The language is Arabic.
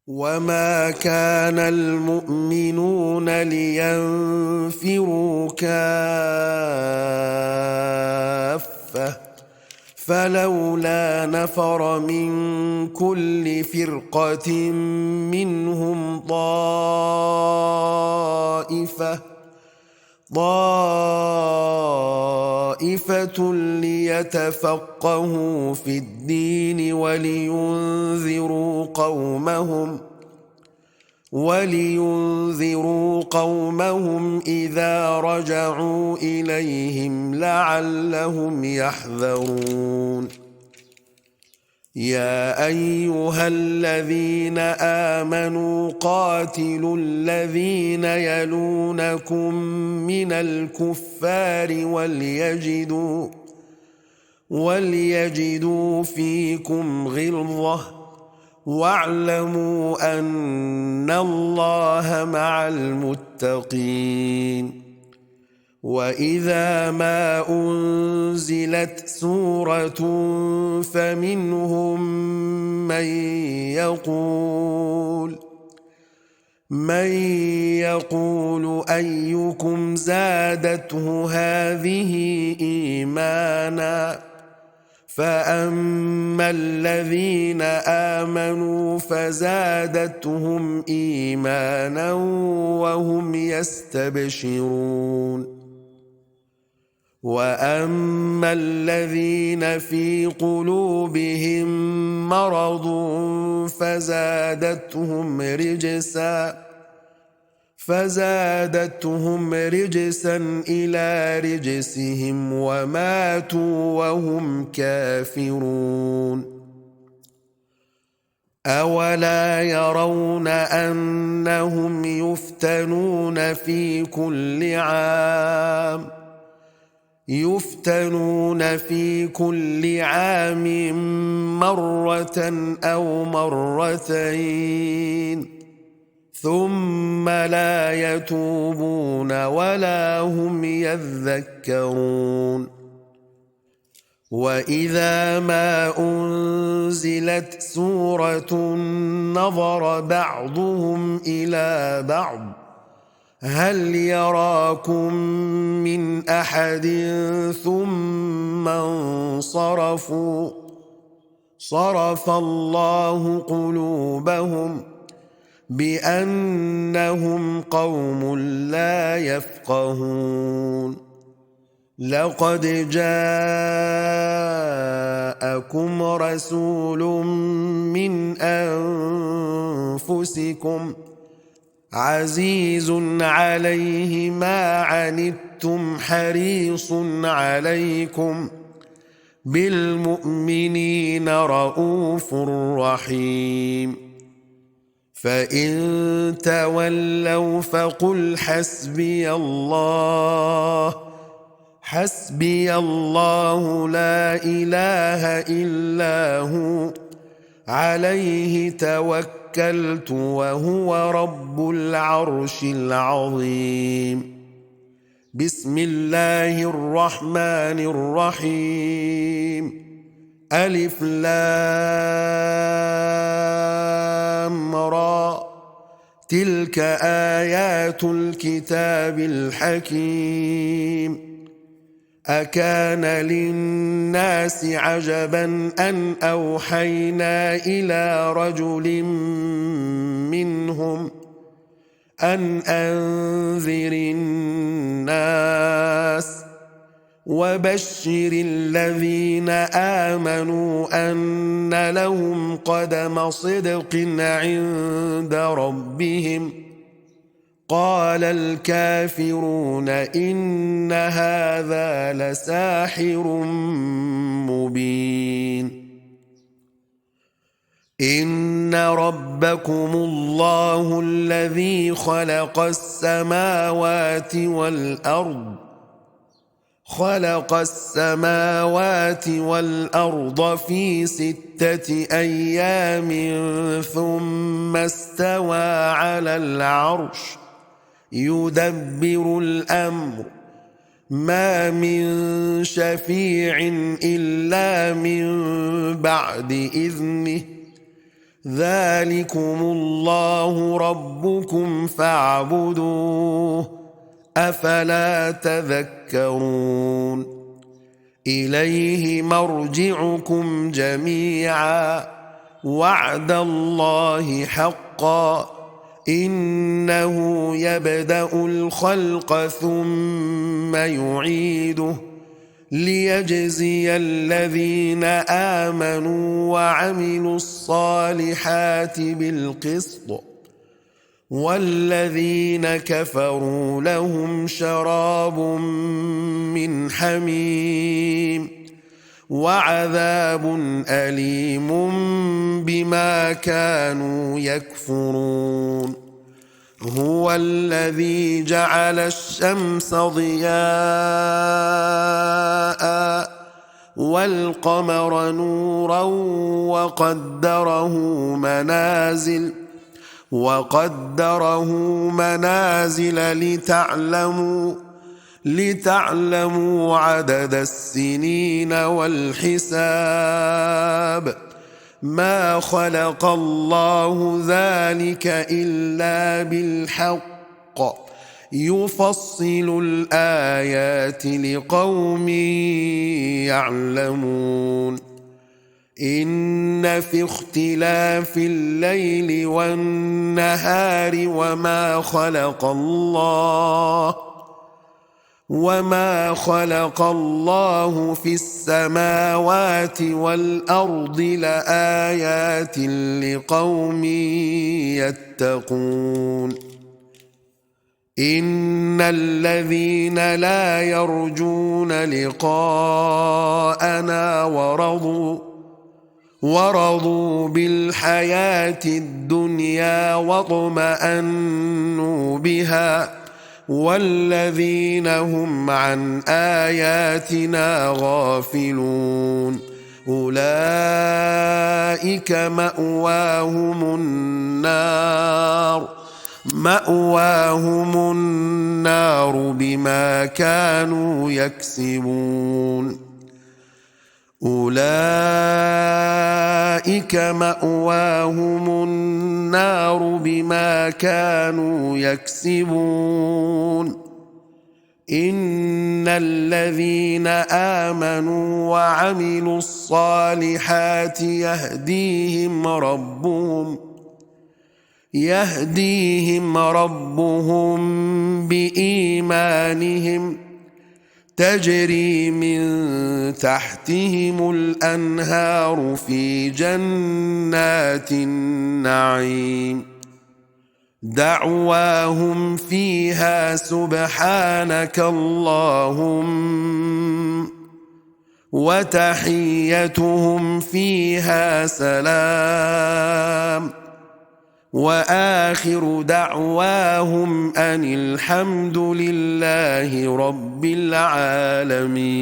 وما كان المؤمنون لينفروا كافة فلولا نفر من كل فرقة منهم طائفة ليتفقهوا في الدين ولينذروا قومهم إذا رجعوا إليهم لعلهم يحذرون. يا أيها الذين آمنوا قاتلوا الذين يلونكم من الكفار وليجدوا فيكم غلظة واعلموا أن الله مع المتقين. وإذا ما أنزلت سورة فمنهم من يقول أيكم زادته هذه إيمانا فأما الذين آمنوا فزادتهم إيمانا وهم يستبشرون. وأما الذين في قلوبهم مرض فزادتهم رجسا إلى رجسهم وماتوا وهم كافرون. أولا يرون أنهم يفتنون في كل عام مرة أو مرتين ثم لا يتوبون ولا هم يذكرون. وإذا ما أنزلت سورة نظر بعضهم إلى بعض هل يراكم من أحد ثم انصرفوا صرف الله قلوبهم بأنهم قوم لا يفقهون. لقد جاءكم رسول من أنفسكم عزيز عليه ما عنتم حريص عليكم بالمؤمنين رؤوف رحيم. فإن تولوا فقل حسبي الله لا إله إلا هو عليه توكلت وهو رب العرش العظيم. بسم الله الرحمن الرحيم. ألف لام را تلك آيات الكتاب الحكيم. أكان للناس عجبا أن أوحينا إلى رجل منهم أن أنذر الناس وبشر الذين آمنوا أن لهم قدم صدق عند ربهم. قال الكافرون إن هذا لساحر مبين. إن ربكم الله الذي خلق السماوات والأرض في 6 أيام ثم استوى على العرش يدبر الأمر ما من شفيع إلا من بعد إذنه ذلكم الله ربكم فاعبدوه أفلا تذكرون إليه مرجعكم جميعا وعد الله حقا إنه يبدأ الخلق ثم يعيده ليجزي الذين آمنوا وعملوا الصالحات بالقسط والذين كفروا لهم شراب من حميم وعذاب أليم بما كانوا يكفرون هو الذي جعل الشمس ضياء والقمر نورا وقدره منازل لتعلموا عدد السنين والحساب ما خلق الله ذلك إلا بالحق يفصل الآيات لقوم يعلمون إن في اختلاف الليل والنهار وما خلق الله في السماوات والأرض لآيات لقوم يتقون إن الذين لا يرجون لقاءنا ورضوا بالحياة الدنيا واطمأنوا بها والذين هم عن آياتنا غافلون أولئك مأواهم النار بما كانوا يكسبون أولئك مأواهم النار بما كانوا يكسبون إن الذين آمنوا وعملوا الصالحات يهديهم ربهم بإيمانهم تجري من تحتهم الأنهار في جنات النعيم دعواهم فيها سبحانك اللهم وتحيتهم فيها سلام وآخر دعواهم أن الحمد لله رب العالمين.